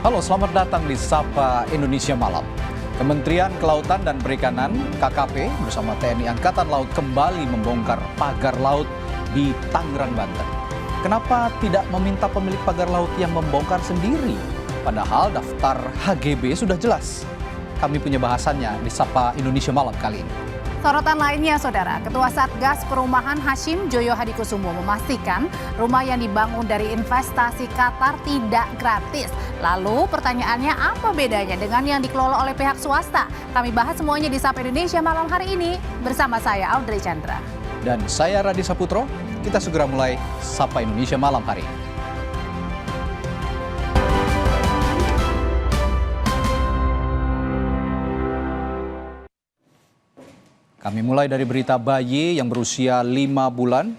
Halo, selamat datang di Sapa Indonesia Malam. Kementerian Kelautan dan Perikanan (KKP) bersama TNI Angkatan Laut kembali membongkar pagar laut di Tangerang, Banten. Kenapa tidak meminta pemilik pagar laut yang membongkar sendiri? Padahal daftar HGB sudah jelas. Kami punya bahasannya di Sapa Indonesia Malam kali ini. Sorotan lainnya, Saudara, Ketua Satgas Perumahan Hashim Joyo Hadikusumo memastikan rumah yang dibangun dari investasi Qatar tidak gratis. Lalu pertanyaannya, apa bedanya dengan yang dikelola oleh pihak swasta? Kami bahas semuanya di Sapa Indonesia Malam hari ini bersama saya Audrey Chandra. Dan saya Radi Saputro, kita segera mulai Sapa Indonesia Malam hari ini. Kami mulai dari berita bayi yang berusia 5 bulan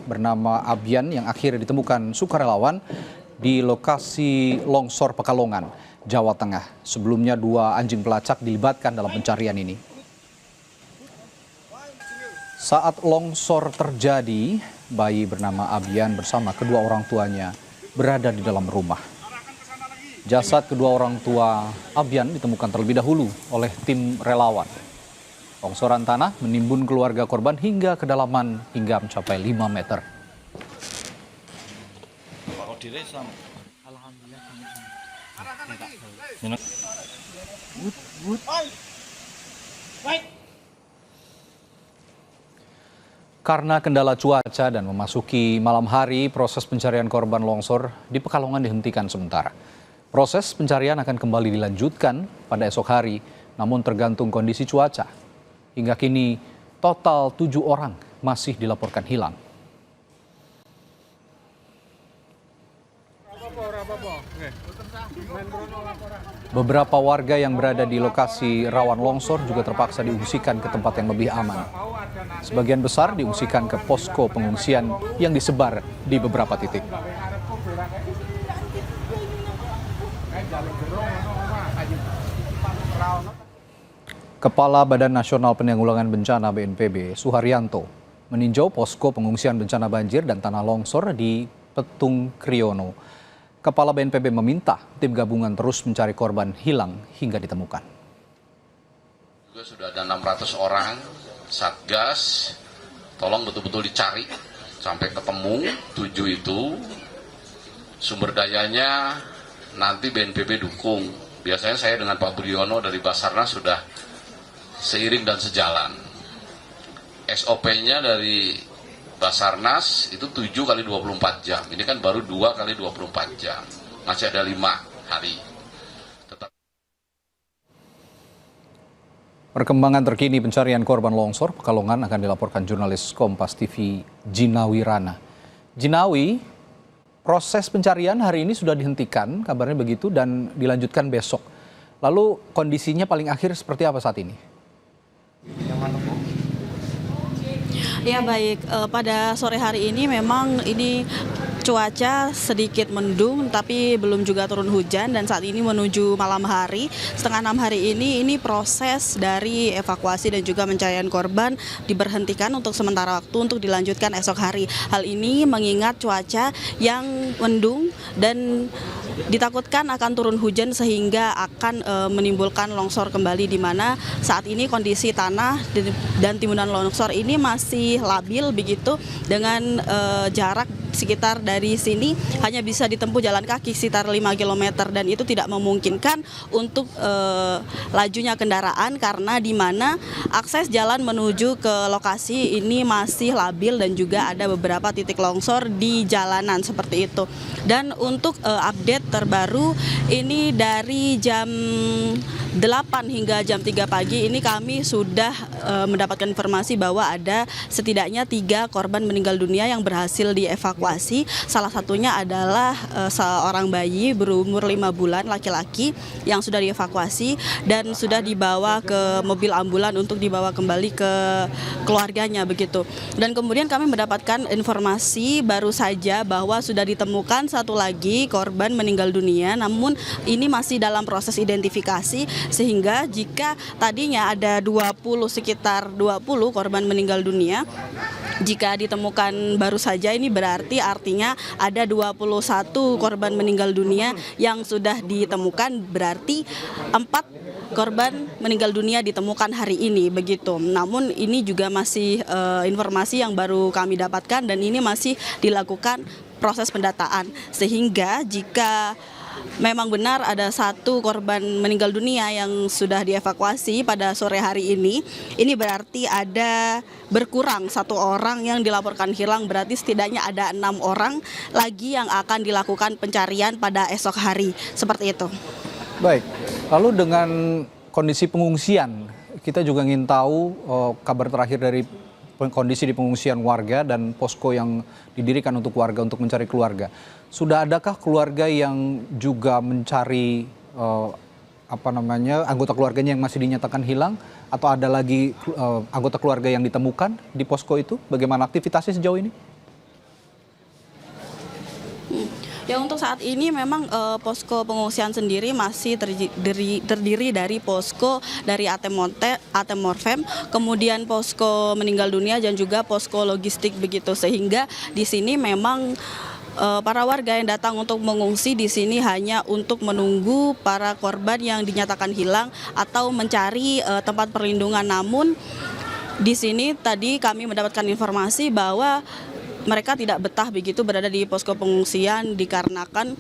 bernama Abian yang akhirnya ditemukan sukarelawan di lokasi longsor Pekalongan, Jawa Tengah. Sebelumnya 2 anjing pelacak dilibatkan dalam pencarian ini. Saat longsor terjadi, bayi bernama Abian bersama kedua orang tuanya berada di dalam rumah. Jasad kedua orang tua Abian ditemukan terlebih dahulu oleh tim relawan. Longsoran tanah menimbun keluarga korban hingga kedalaman hingga mencapai 5 meter. Karena kendala cuaca dan memasuki malam hari, proses pencarian korban longsor di Pekalongan dihentikan sementara. Proses pencarian akan kembali dilanjutkan pada esok hari, namun tergantung kondisi cuaca. Hingga kini total 7 orang masih dilaporkan hilang. Beberapa warga yang berada di lokasi rawan longsor juga terpaksa diungsikan ke tempat yang lebih aman. Sebagian besar diungsikan ke posko pengungsian yang disebar di beberapa titik. Kepala Badan Nasional Penanggulangan Bencana (BNPB) Suharyanto meninjau posko pengungsian bencana banjir dan tanah longsor di Petung Kriono. Kepala BNPB meminta tim gabungan terus mencari korban hilang hingga ditemukan. Juga sudah ada 600 orang Satgas, tolong betul-betul dicari sampai ketemu 7 itu. Sumber dayanya nanti BNPB dukung. Biasanya saya dengan Pak Budiono dari Basarnas sudah seiring dan sejalan. SOP-nya dari Basarnas itu 7 kali 24 jam. Ini kan baru 2 kali 24 jam. Masih ada 5 hari. Perkembangan terkini pencarian korban longsor Pekalongan akan dilaporkan jurnalis Kompas TV Jinawi Rana. Jinawi, proses pencarian hari ini sudah dihentikan, kabarnya begitu, dan dilanjutkan besok. Lalu kondisinya paling akhir seperti apa saat ini? Ya baik, pada sore hari ini memang ini cuaca sedikit mendung tapi belum juga turun hujan, dan saat ini menuju malam hari setengah 6 hari ini proses dari evakuasi dan juga pencarian korban diberhentikan untuk sementara waktu untuk dilanjutkan esok hari. Hal ini mengingat cuaca yang mendung dan ditakutkan akan turun hujan sehingga akan menimbulkan longsor kembali, di mana saat ini kondisi tanah dan timbunan longsor ini masih labil begitu, dengan jarak sekitar dari sini hanya bisa ditempuh jalan kaki sekitar 5 km, dan itu tidak memungkinkan untuk lajunya kendaraan karena di mana akses jalan menuju ke lokasi ini masih labil dan juga ada beberapa titik longsor di jalanan seperti itu. Dan untuk update terbaru ini dari jam 8 hingga jam 3 pagi ini kami sudah mendapatkan informasi bahwa ada setidaknya 3 korban meninggal dunia yang berhasil dievakuasi. Salah satunya adalah seorang bayi berumur 5 bulan laki-laki yang sudah dievakuasi dan sudah dibawa ke mobil ambulan untuk dibawa kembali ke keluarganya begitu. Dan kemudian kami mendapatkan informasi baru saja bahwa sudah ditemukan satu lagi korban meninggal dunia, namun ini masih dalam proses identifikasi, sehingga jika tadinya ada sekitar 20 korban meninggal dunia, Jika ditemukan baru saja ini berarti artinya ada 21 korban meninggal dunia yang sudah ditemukan, berarti 4 korban meninggal dunia ditemukan hari ini begitu. Namun ini juga masih informasi yang baru kami dapatkan dan ini masih dilakukan proses pendataan. Sehingga jika memang benar ada 1 korban meninggal dunia yang sudah dievakuasi pada sore hari ini berarti ada berkurang 1 orang yang dilaporkan hilang, berarti setidaknya ada 6 orang lagi yang akan dilakukan pencarian pada esok hari, seperti itu. Baik, lalu dengan kondisi pengungsian, kita juga ingin tahu kabar terakhir dari kondisi di pengungsian warga dan posko yang didirikan untuk warga untuk mencari keluarga. Sudah adakah keluarga yang juga mencari anggota keluarganya yang masih dinyatakan hilang, atau ada lagi anggota keluarga yang ditemukan di posko itu? Bagaimana aktivitasnya sejauh ini? Ya, untuk saat ini memang posko pengungsian sendiri masih terdiri dari posko dari Atemorfem, kemudian posko meninggal dunia dan juga posko logistik begitu, sehingga di sini memang para warga yang datang untuk mengungsi di sini hanya untuk menunggu para korban yang dinyatakan hilang atau mencari tempat perlindungan. Namun di sini tadi kami mendapatkan informasi bahwa mereka tidak betah begitu berada di posko pengungsian dikarenakan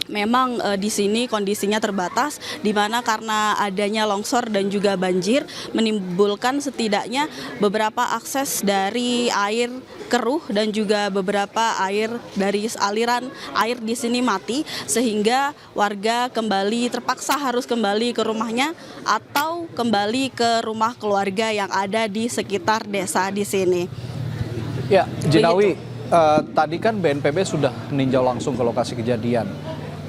memang di sini kondisinya terbatas, di mana karena adanya longsor dan juga banjir menimbulkan setidaknya beberapa akses dari air keruh dan juga beberapa air dari aliran air di sini mati, sehingga warga terpaksa harus kembali ke rumahnya atau kembali ke rumah keluarga yang ada di sekitar desa di sini. Ya, Jinawi, tadi kan BNPB sudah meninjau langsung ke lokasi kejadian.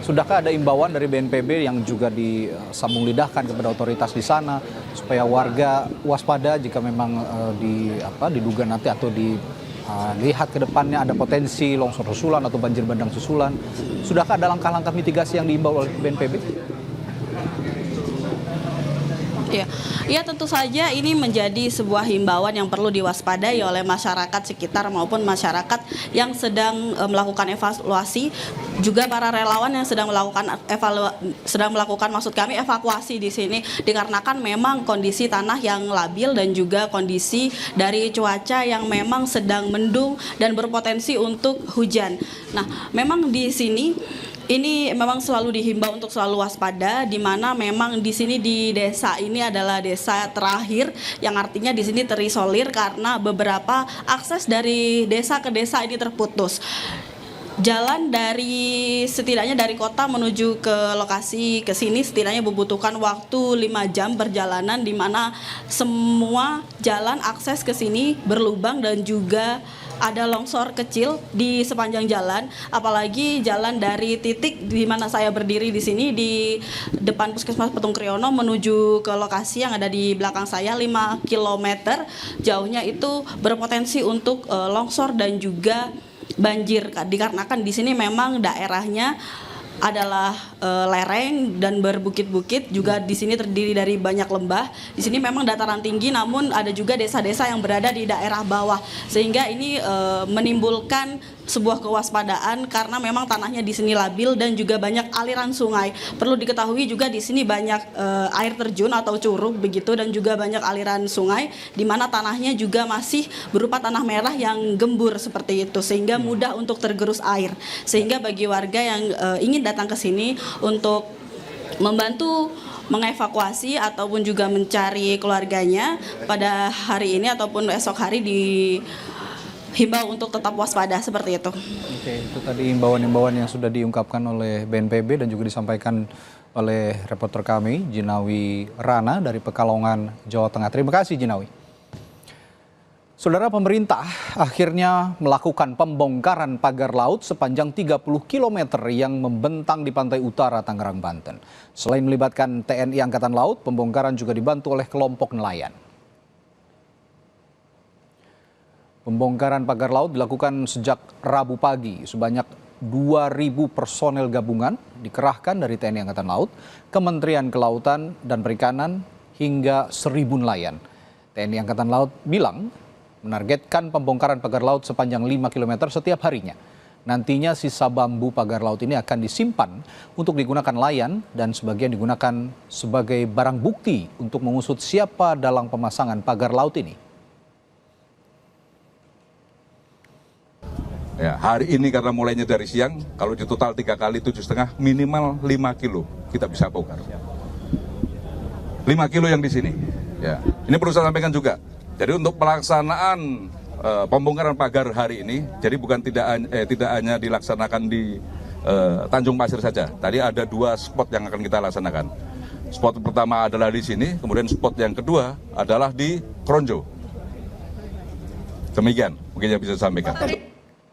Sudahkah ada imbauan dari BNPB yang juga disambung lidahkan kepada otoritas di sana supaya warga waspada jika memang diduga nanti atau dilihat ke depannya ada potensi longsor susulan atau banjir bandang susulan? Sudahkah ada langkah-langkah mitigasi yang diimbau oleh BNPB? Ya, tentu saja ini menjadi sebuah himbauan yang perlu diwaspadai oleh masyarakat sekitar maupun masyarakat yang sedang melakukan evaluasi, juga para relawan yang sedang melakukan evakuasi di sini, dikarenakan memang kondisi tanah yang labil dan juga kondisi dari cuaca yang memang sedang mendung dan berpotensi untuk hujan. Nah, memang di sini ini memang selalu dihimbau untuk selalu waspada, di mana memang di sini di desa ini adalah desa terakhir yang artinya di sini terisolir karena beberapa akses dari desa ke desa ini terputus. Jalan setidaknya dari kota menuju ke lokasi ke sini setidaknya membutuhkan waktu 5 jam perjalanan, di mana semua jalan akses ke sini berlubang dan juga ada longsor kecil di sepanjang jalan, apalagi jalan dari titik di mana saya berdiri di sini di depan Puskesmas Petung Kriono menuju ke lokasi yang ada di belakang saya 5 km jauhnya itu berpotensi untuk longsor dan juga banjir, dikarenakan di sini memang daerahnya adalah lereng dan berbukit-bukit, juga di sini terdiri dari banyak lembah. Di sini memang dataran tinggi, namun ada juga desa-desa yang berada di daerah bawah, sehingga ini menimbulkan sebuah kewaspadaan karena memang tanahnya di sini labil dan juga banyak aliran sungai. Perlu diketahui juga di sini banyak air terjun atau curug begitu, dan juga banyak aliran sungai di mana tanahnya juga masih berupa tanah merah yang gembur seperti itu, sehingga mudah untuk tergerus air. Sehingga bagi warga yang ingin datang ke sini untuk membantu mengevakuasi ataupun juga mencari keluarganya pada hari ini ataupun esok hari dihimbau untuk tetap waspada seperti itu. Oke, itu tadi imbauan-imbauan yang sudah diungkapkan oleh BNPB dan juga disampaikan oleh reporter kami Jinawi Rana dari Pekalongan, Jawa Tengah. Terima kasih Jinawi. Saudara, pemerintah akhirnya melakukan pembongkaran pagar laut sepanjang 30 km yang membentang di pantai utara Tangerang, Banten. Selain melibatkan TNI Angkatan Laut, pembongkaran juga dibantu oleh kelompok nelayan. Pembongkaran pagar laut dilakukan sejak Rabu pagi. Sebanyak 2.000 personel gabungan dikerahkan dari TNI Angkatan Laut, Kementerian Kelautan dan Perikanan hingga 1.000 nelayan. TNI Angkatan Laut bilang menargetkan pembongkaran pagar laut sepanjang 5 km setiap harinya. Nantinya sisa bambu pagar laut ini akan disimpan untuk digunakan nelayan dan sebagian digunakan sebagai barang bukti untuk mengusut siapa dalam pemasangan pagar laut ini. Ya, hari ini karena mulainya dari siang, kalau di total 3 kali 7,5 minimal 5 kilo kita bisa bongkar. 5 kilo yang di sini. Ya, ini perlu saya sampaikan juga. Jadi untuk pelaksanaan pembongkaran pagar hari ini, jadi bukan tidak hanya dilaksanakan di Tanjung Pasir saja. Tadi ada 2 spot yang akan kita laksanakan. Spot pertama adalah di sini, kemudian spot yang kedua adalah di Kronjo. Demikian mungkin yang bisa saya sampaikan.